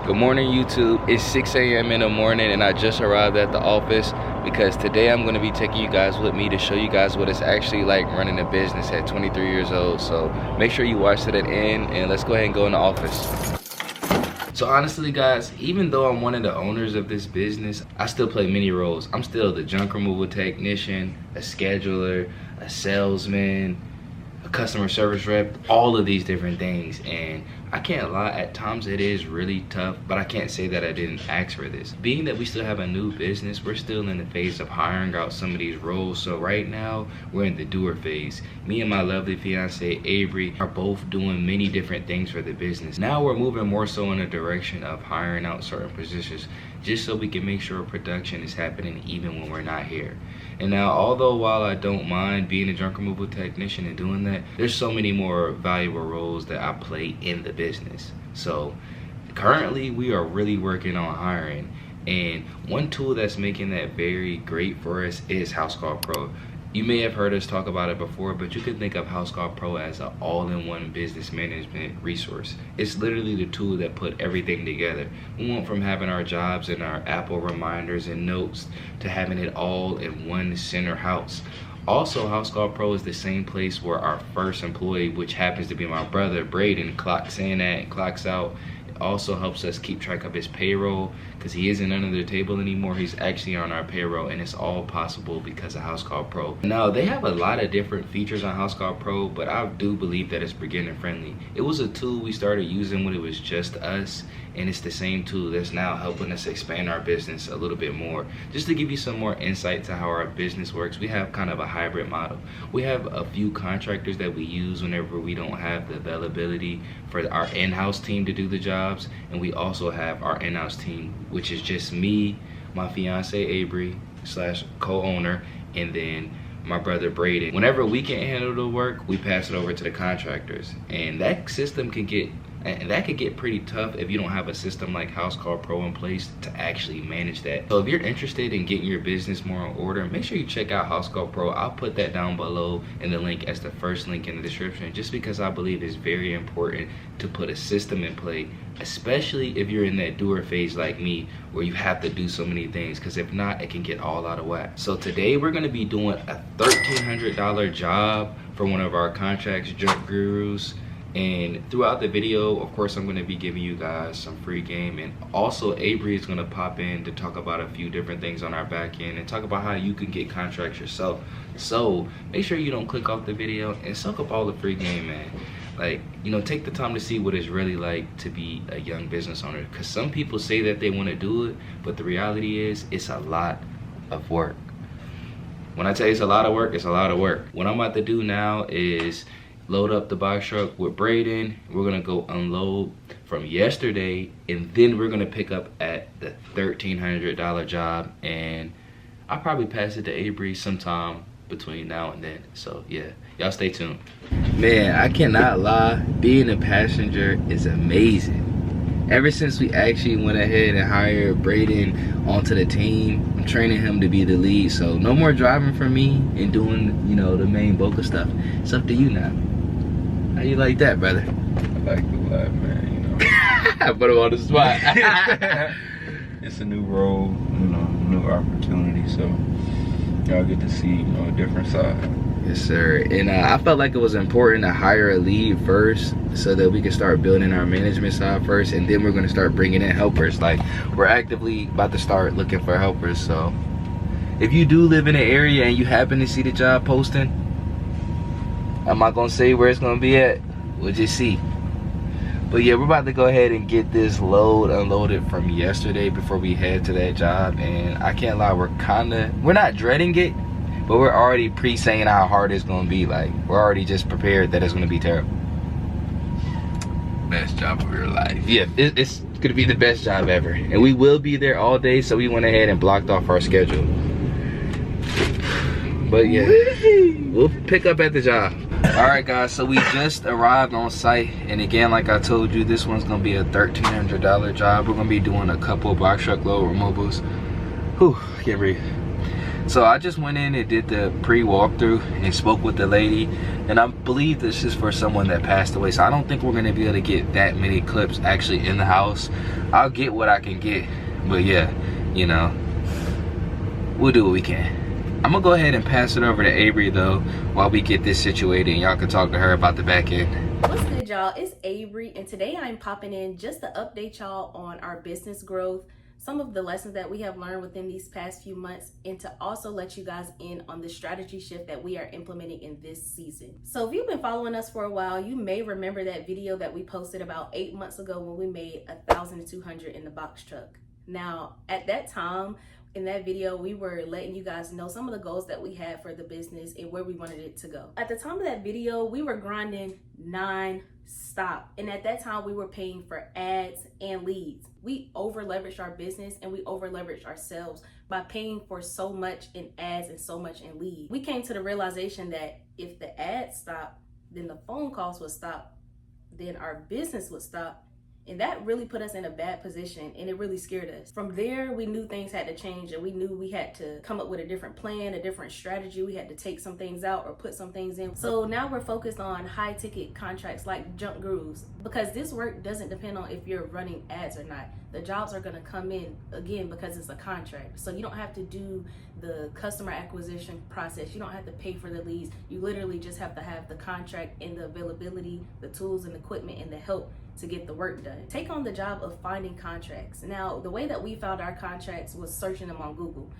Good morning, YouTube. It's 6 a.m. in the morning and I just arrived at the office because today I'm going to be taking you guys with me to show you guys what it's actually like running a business at 23 years old. So make sure you watch to the end and let's go ahead and go in the office. So honestly guys, even though I'm one of the owners of this business, I still play many roles. I'm still the junk removal technician, a scheduler, a salesman, a customer service rep, all of these different things. And I can't lie, at times it is really tough, but I can't say that I didn't ask for this. Being that we still have a new business, we're still in the phase of hiring out some of these roles. So right now, we're in the doer phase. Me and my lovely fiance, Abre, are both doing many different things for the business. Now we're moving more so in a direction of hiring out certain positions, just so we can make sure production is happening even when we're not here. And now, although while I don't mind being a junk removal technician and doing that, there's so many more valuable roles that I play in the business. So currently we are really working on hiring, and one tool that's making that very great for us is HouseCall Pro. You may have heard us talk about it before, but you can think of HouseCall Pro as an all-in-one business management resource. It's literally the tool that put everything together. We went from having our jobs and our Apple reminders and notes to having it all in one center house. Also, HouseCall Pro is the same place where our first employee, which happens to be my brother, Braden, clocks in at and clocks out. It also helps us keep track of his payroll because he isn't under the table anymore. He's actually on our payroll, and it's all possible because of HouseCall Pro. Now, they have a lot of different features on HouseCall Pro, but I do believe that it's beginner friendly. It was a tool we started using when it was just us, and it's the same tool that's now helping us expand our business a little bit more. Just to give you some more insight to how our business works, we have kind of a hybrid model. We have a few contractors that we use whenever we don't have the availability for our in-house team to do the jobs, and we also have our in-house team, which is just me, my fiance Abre / co-owner, and then my brother Braden. Whenever we can't handle the work, we pass it over to the contractors, and that system can get could get pretty tough if you don't have a system like HouseCall Pro in place to actually manage that. So if you're interested in getting your business more in order, make sure you check out HouseCall Pro. I'll put that down below in the link as the first link in the description, just because I believe it's very important to put a system in play, especially if you're in that doer phase like me, where you have to do so many things, because if not, it can get all out of whack. So today we're going to be doing a $1,300 job for one of our contracts junk gurus. And throughout the video, of course, I'm going to be giving you guys some free game, and also Abre is going to pop in to talk about a few different things on our back end and talk about how you can get contracts yourself. So make sure you don't click off the video and soak up all the free game, man. Like, you know, take the time to see what it's really like to be a young business owner, because some people say that they want to do it, but the reality is it's a lot of work. When I tell you it's a lot of work, it's a lot of work. What I'm about to do now is load up the box truck with Braden. We're gonna go unload from yesterday, and then we're gonna pick up at the $1,300 job, and I'll probably pass it to Abre sometime between now and then. So yeah, y'all stay tuned. Man, I cannot lie, being a passenger is amazing. Ever since we actually went ahead and hired Braden onto the team, I'm training him to be the lead. So no more driving for me and doing, you know, the main bulk of stuff. It's up to you now. How you like that, brother? I like the life, man, you know. Put him on the spot. It's a new role, you know, new opportunity, so y'all get to see, you know, a different side. Yes, sir. And I felt like it was important to hire a lead first so that we can start building our management side first, and then we're going to start bringing in helpers. Like, we're actively about to start looking for helpers, so if you do live in an area and you happen to see the job posting, I'm not gonna say where it's gonna be at, we'll just see. But yeah, we're about to go ahead and get this load unloaded from yesterday before we head to that job. And I can't lie, we're not dreading it, but we're already pre-saying how hard it's gonna be. Like, we're already just prepared that it's gonna be terrible. Best job of your life. Yeah, it's gonna be the best job ever. And we will be there all day, so we went ahead and blocked off our schedule. But yeah, we'll pick up at the job. Alright guys, so we just arrived on site, and again, like I told you, this one's gonna be a $1,300 job. We're gonna be doing a couple box truck load removals. Whew, I can't breathe. So I just went in and did the pre-walkthrough and spoke with the lady, and I believe this is for someone that passed away, so I don't think we're gonna be able to get that many clips actually in the house. I'll get what I can get, but yeah, you know, we'll do what we can. I'm gonna go ahead and pass it over to Abre though while we get this situated, and y'all can talk to her about the back end. What's good, y'all? It's Abre, and today I'm popping in just to update y'all on our business growth, some of the lessons that we have learned within these past few months, and to also let you guys in on the strategy shift that we are implementing in this season. So if you've been following us for a while, you may remember that video that we posted about 8 months ago when we made 1,200 in the box truck. Now, at that time, in that video, we were letting you guys know some of the goals that we had for the business and where we wanted it to go. At the time of that video, we were grinding non-stop. And at that time, we were paying for ads and leads. We over leveraged our business and we over leveraged ourselves by paying for so much in ads and so much in leads. We came to the realization that if the ads stopped, then the phone calls would stop, then our business would stop. And that really put us in a bad position, and it really scared us. From there, we knew things had to change, and we knew we had to come up with a different plan, a different strategy. We had to take some things out or put some things in. So now we're focused on high ticket contracts like junk grooves, because this work doesn't depend on if you're running ads or not. The jobs are gonna come in again because it's a contract. So you don't have to do the customer acquisition process. You don't have to pay for the leads. You literally just have to have the contract and the availability, the tools and equipment and the help to get the work done. Take on the job of finding contracts. Now, the way that we found our contracts was searching them on Google.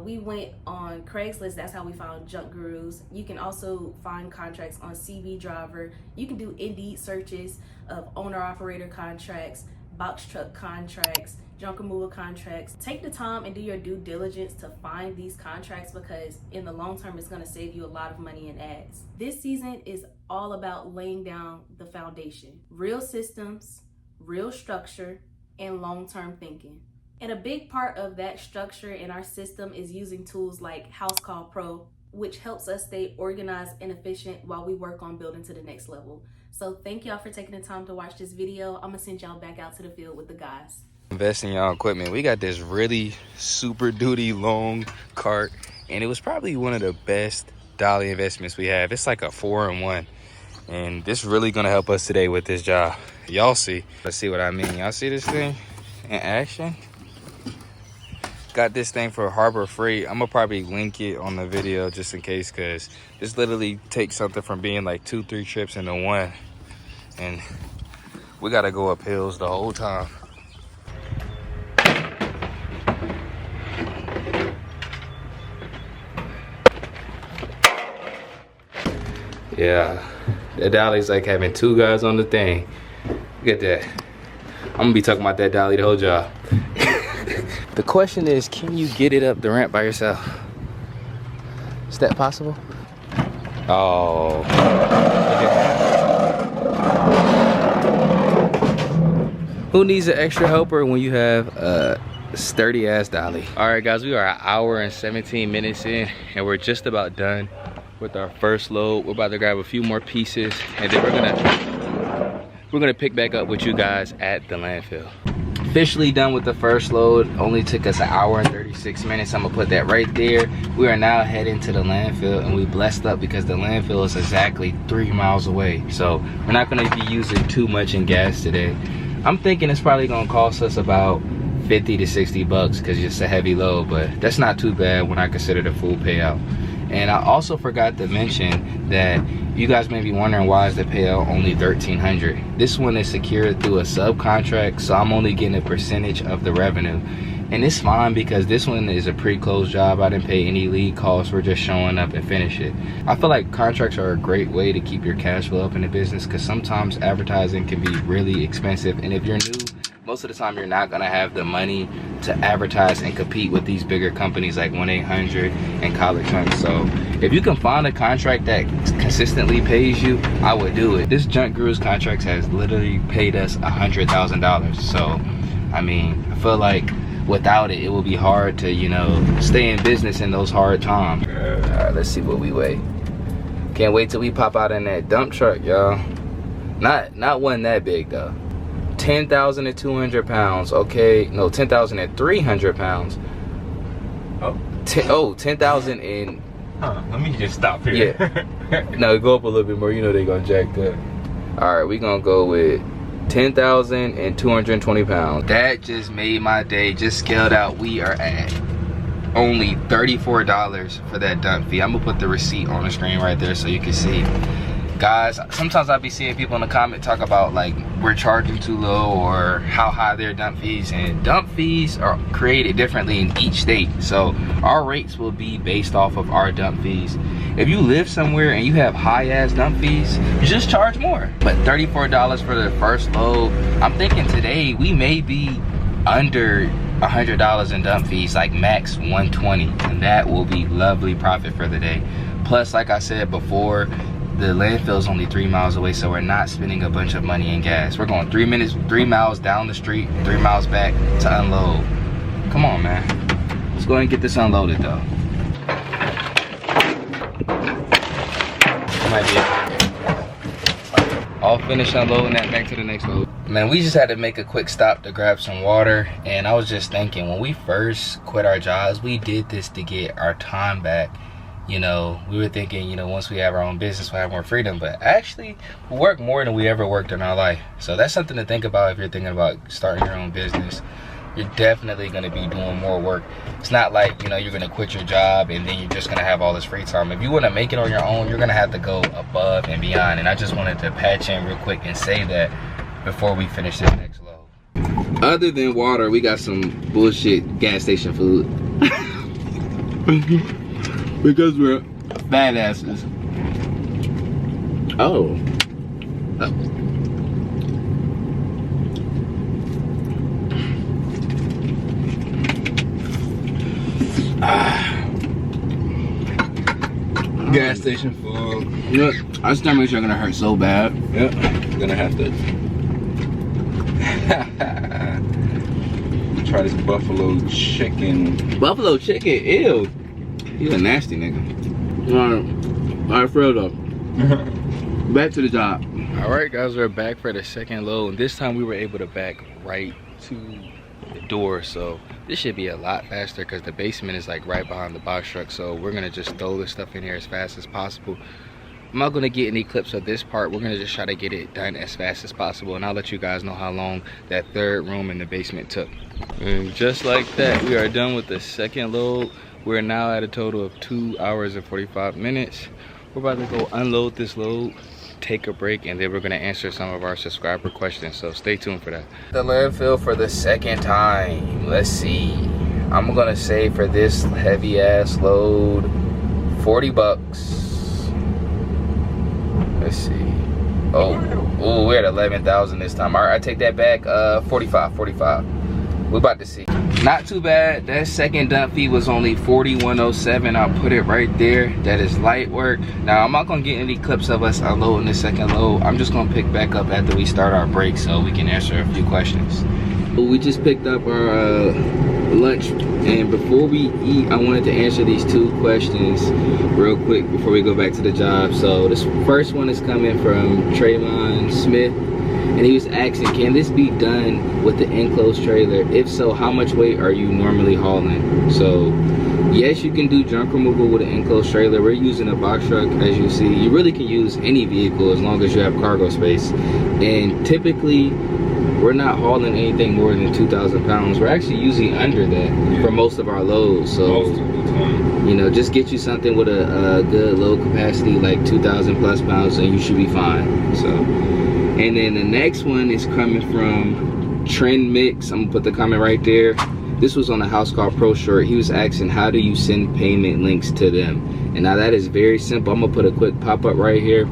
We went on Craigslist, that's how we found junk gurus. You can also find contracts on CV Driver. You can do Indeed searches of owner-operator contracts, box truck contracts, junk removal contracts. Take the time and do your due diligence to find these contracts, because in the long term, it's gonna save you a lot of money in ads. This season is all about laying down the foundation. Real systems, real structure, and long-term thinking. And a big part of that structure in our system is using tools like House Call Pro, which helps us stay organized and efficient while we work on building to the next level. So thank y'all for taking the time to watch this video. I'm gonna send y'all back out to the field with the guys. Invest in y'all equipment. We got this really super duty long cart, and it was probably one of the best dolly investments we have. It's like a 4-in-1, and this really gonna help us today with this job. Y'all see. Let's see what I mean. Y'all see this thing in action? Got this thing for Harbor Freight. I'm gonna probably link it on the video just in case, because this literally takes something from being like 2-3 trips into one, and we gotta go up hills the whole time. Yeah, that dolly's like having 2 guys on the thing. Look at that. I'm gonna be talking about that dolly the whole job. The question is, can you get it up the ramp by yourself? Is that possible? Oh. Who needs an extra helper when you have a sturdy ass dolly? All right, guys, we are 1 hour and 17 minutes in, and we're just about done with our first load. We're about to grab a few more pieces, and then we're gonna pick back up with you guys at the landfill. Officially done with the first load. Only took us 1 hour and 36 minutes. I'm gonna put that right there. We are now heading to the landfill, and we blessed up because the landfill is exactly 3 miles away. So we're not gonna be using too much in gas today. I'm thinking it's probably gonna cost us about 50 to 60 bucks because it's a heavy load, but that's not too bad when I consider the full payout. And I also forgot to mention that you guys may be wondering, why is the payout only $1,300? This one is secured through a subcontract, so I'm only getting a percentage of the revenue. And it's fine because this one is a pre-closed job. I didn't pay any lead costs. We're just showing up and finish it. I feel like contracts are a great way to keep your cash flow up in the business, because sometimes advertising can be really expensive. And if you're new, most of the time you're not gonna have the money to advertise and compete with these bigger companies like 1-800 and College Hunt. So if you can find a contract that consistently pays you, I would do it. This Junk Gurus contract has literally paid us $100,000. So I mean, I feel like without it, it will be hard to, you know, stay in business in those hard times. All right, let's see what we weigh. Can't wait till we pop out in that dump truck, y'all. Not one that big though. 10,200 pounds. Okay, no, 10,300 pounds. Oh, 10,000 and... Let me just stop here. Yeah. No, go up a little bit more. You know they gonna jack that. All right, we gonna go with 10,220 pounds. That just made my day. Just scaled out. We are at only $34 for that dump fee. I'm gonna put the receipt on the screen right there so you can see. Guys, sometimes I'll be seeing people in the comment talk about like we're charging too low or how high their dump fees, and dump fees are created differently in each state. So our rates will be based off of our dump fees. If you live somewhere and you have high ass dump fees, you just charge more. But $34 for the first load, I'm thinking today we may be under $100 in dump fees, like max 120, and that will be lovely profit for the day. Plus, like I said before, the landfill is only 3 miles away, so we're not spending a bunch of money in gas. We're going 3 miles down the street, 3 miles back to unload. Come on, man. Let's go ahead and get this unloaded, though. Might be all finished unloading that, back to the next load. Man, we just had to make a quick stop to grab some water, and I was just thinking, when we first quit our jobs, we did this to get our time back. You know, we were thinking, you know, once we have our own business, we'll have more freedom. But actually, we work more than we ever worked in our life. So that's something to think about if you're thinking about starting your own business. You're definitely going to be doing more work. It's not like, you know, you're going to quit your job and then you're just going to have all this free time. If you want to make it on your own, you're going to have to go above and beyond. And I just wanted to patch in real quick and say that before we finish this next load. Other than water, we got some bullshit gas station food. Because we're badasses. Oh. Gas station food. Look, our stomachs are gonna hurt so bad. Yep, gonna have to try this buffalo chicken. Buffalo chicken, ew. You a nasty nigga. All right, Fredo. Back to the job. All right, guys, we're back for the second load. And this time we were able to back right to the door. So this should be a lot faster because the basement is like right behind the box truck. So we're gonna just throw this stuff in here as fast as possible. I'm not gonna get any clips of this part. We're gonna just try to get it done as fast as possible. And I'll let you guys know how long that third room in the basement took. And just like that, we are done with the second load. We're now at a total of 2 hours and 45 minutes. We're about to go unload this load, take a break, and then we're gonna answer some of our subscriber questions. So stay tuned for that. The landfill for the second time. Let's see. I'm gonna say for this heavy ass load, 40 bucks. Let's see. Oh, we're at 11,000 this time. All right, I take that back. 45. We're about to see. Not too bad. That second dump fee was only $41.07. I'll put it right there. That is light work. Now, I'm not gonna get any clips of us unloading the second load. I'm just gonna pick back up after we start our break so we can answer a few questions. We just picked up our lunch, and before we eat, I wanted to answer these 2 questions real quick before we go back to the job. So this first one is coming from Trayvon Smith. And he was asking, can this be done with the enclosed trailer? If so, how much weight are you normally hauling? So, yes, you can do junk removal with an enclosed trailer. We're using a box truck, as you see. You really can use any vehicle as long as you have cargo space. And typically, we're not hauling anything more than 2,000 pounds. We're actually usually under that for most of our loads. So, you know, just get you something with a good load capacity, like 2,000 plus pounds, and you should be fine. So. And then the next one is coming from Trend Mix. I'm gonna put the comment right there. This was on a house called Pro Short. He was asking, how do you send payment links to them? And now that is very simple. I'm gonna put a quick pop-up right here.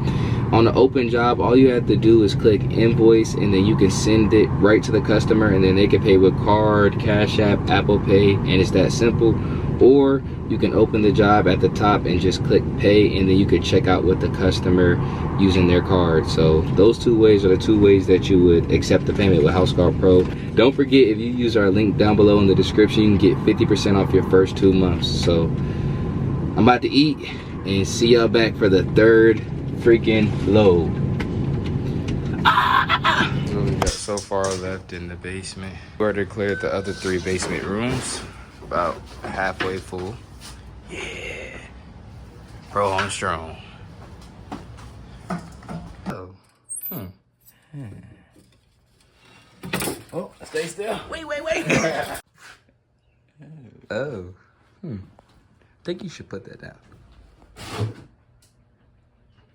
On the open job, all you have to do is click invoice, and then you can send it right to the customer, and then they can pay with card, Cash App, Apple Pay, and it's that simple. Or you can open the job at the top and just click pay, and then you could check out with the customer using their card. So those 2 ways are the 2 ways that you would accept the payment with Housecall Pro. Don't forget, if you use our link down below in the description, you can get 50% off your first 2 months. So I'm about to eat and see y'all back for the third freaking load. We only got so far left in the basement. We already cleared the other 3 basement rooms, about halfway full. Yeah. Pro on strong. Oh. Oh, stay still. Wait. Oh. Think you should put that down.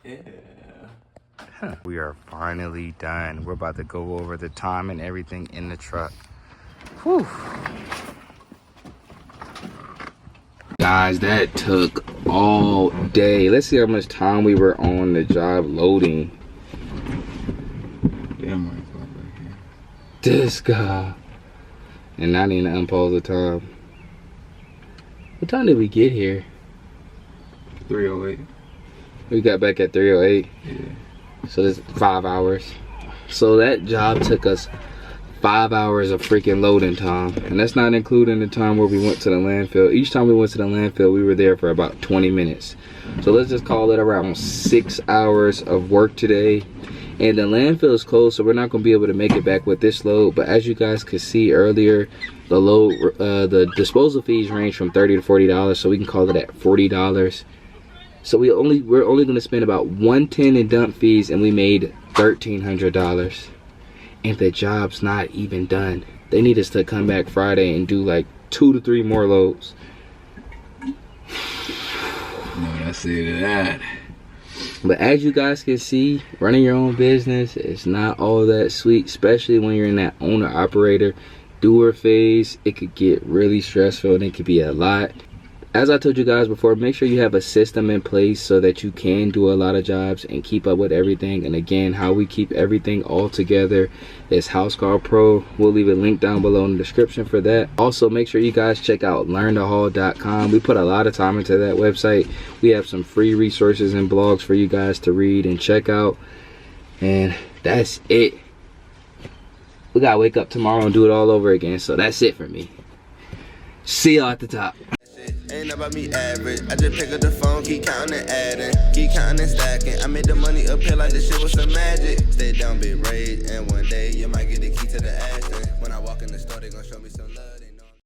Yeah. Huh. We are finally done. We're about to go over the time and everything in the truck. Whew. Guys, that took all day. Let's see how much time we were on the job loading. Damn right, right here. This guy. And not even unpause the time. What time did we get here? 3:08. We got back at 3:08. Yeah. So that's 5 hours. So that job took us 5 hours of freaking loading time. And that's not including the time where we went to the landfill. Each time we went to the landfill, we were there for about 20 minutes. So let's just call it around 6 hours of work today. And the landfill is closed, so we're not gonna be able to make it back with this load. But as you guys could see earlier, the load, the disposal fees range from $30 to $40, so we can call it at $40. So we're only gonna spend about $110 in dump fees, and we made $1,300. And the job's not even done. They need us to come back Friday and do like 2 to 3 more loads. No, that's it. That. But as you guys can see, running your own business is not all that sweet, especially when you're in that owner-operator doer phase. It could get really stressful and it could be a lot. As I told you guys before, make sure you have a system in place so that you can do a lot of jobs and keep up with everything. And again, how we keep everything all together is House Call Pro. We'll leave a link down below in the description for that. Also, make sure you guys check out learntohaul.com. We put a lot of time into that website. We have some free resources and blogs for you guys to read and check out. And that's it. We gotta wake up tomorrow and do it all over again. So that's it for me. See y'all at the top. Ain't about me average. I just pick up the phone, keep counting and adding, keep counting and stacking. I made the money up here like this shit was some magic. Stay down, big rage, and one day you might get the key to the Ashton. When I walk in the store, they gon' show me some love.